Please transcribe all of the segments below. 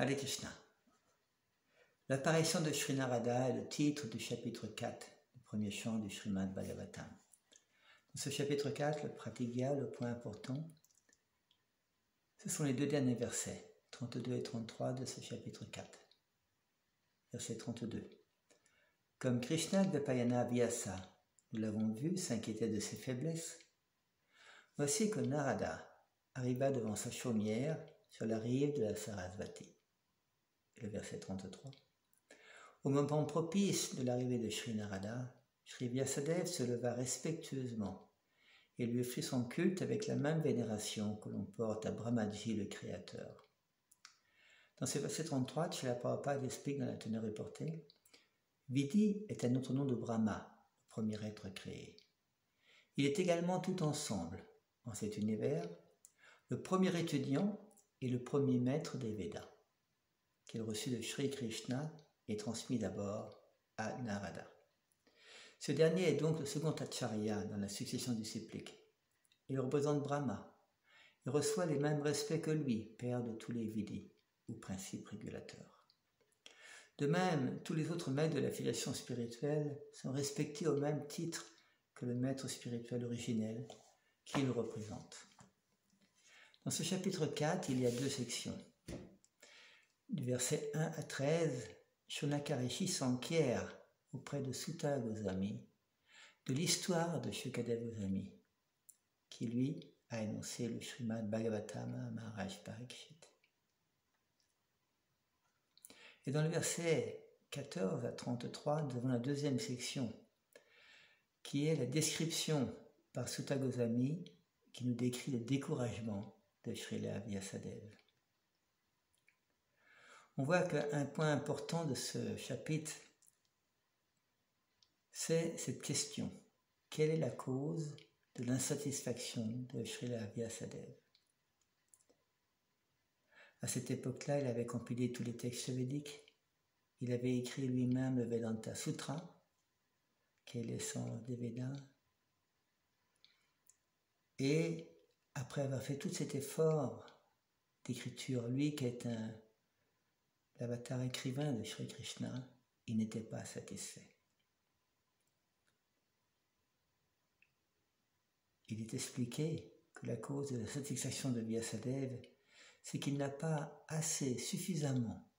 Hare Krishna. L'apparition de Sri Narada est le titre du chapitre 4 du premier chant du Srimad Bhagavatam. Dans ce chapitre 4, le pratigya, le point important, ce sont les deux derniers versets, 32 et 33 de ce chapitre 4. Verset 32. Comme Krishna Dvapayana Vyasa, nous l'avons vu, s'inquiétait de ses faiblesses, voici que Narada arriva devant sa chaumière sur la rive de la Sarasvati. Le verset 33. Au moment propice de l'arrivée de Sri Narada, Sri Vyasadeva se leva respectueusement et lui offrit son culte avec la même vénération que l'on porte à Brahmaji le Créateur. Dans ce verset 33, Srila Prabhupada explique dans la teneur reportée, Vidhi est un autre nom de Brahma, le premier être créé. Il est également tout ensemble, en cet univers, le premier étudiant et le premier maître des Védas, qu'il reçut de Sri Krishna et transmis d'abord à Narada. Ce dernier est donc le second acharya dans la succession disciplique. Il représente Brahma. Il reçoit les mêmes respects que lui, père de tous les vidis, ou principes régulateurs. De même, tous les autres maîtres de l'affiliation spirituelle sont respectés au même titre que le maître spirituel originel qui le représente. Dans ce chapitre 4, il y a deux sections. Du verset 1 à 13, Shonakarishi s'enquiert auprès de Sutta Goswami de l'histoire de Shukadeva Goswami, qui lui a énoncé le Srimad Bhagavatam à Maharaj Parikshit. Et dans le verset 14 à 33, nous avons la deuxième section, qui est la description par Sutta Goswami, qui nous décrit le découragement de Srila Vyasadeva. On voit qu'un point important de ce chapitre, c'est cette question. Quelle est la cause de l'insatisfaction de Srila Vyasadeva? À cette époque-là, il avait compilé tous les textes védiques. Il avait écrit lui-même le Vedanta Sutra, qui est l'essence des Védas. Et après avoir fait tout cet effort d'écriture, lui qui est l'avatar écrivain de Sri Krishna, il n'était pas satisfait. Il est expliqué que la cause de la satisfaction de Vyasadeva, c'est qu'il n'a pas assez suffisamment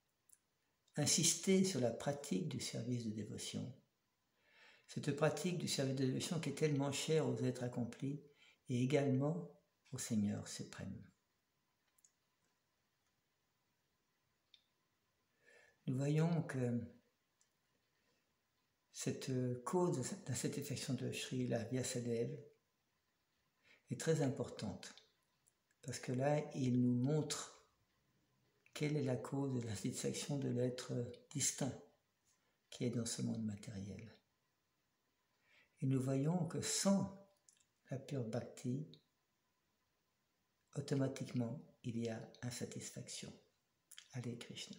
insisté sur la pratique du service de dévotion. Cette pratique du service de dévotion qui est tellement chère aux êtres accomplis et également au Seigneur suprême. Nous voyons que cette cause d'insatisfaction de Srila Vyasadeva est très importante, parce que là, il nous montre quelle est la cause de l'insatisfaction de l'être distinct qui est dans ce monde matériel. Et nous voyons que sans la pure bhakti, automatiquement, il y a insatisfaction. Hare Krishna.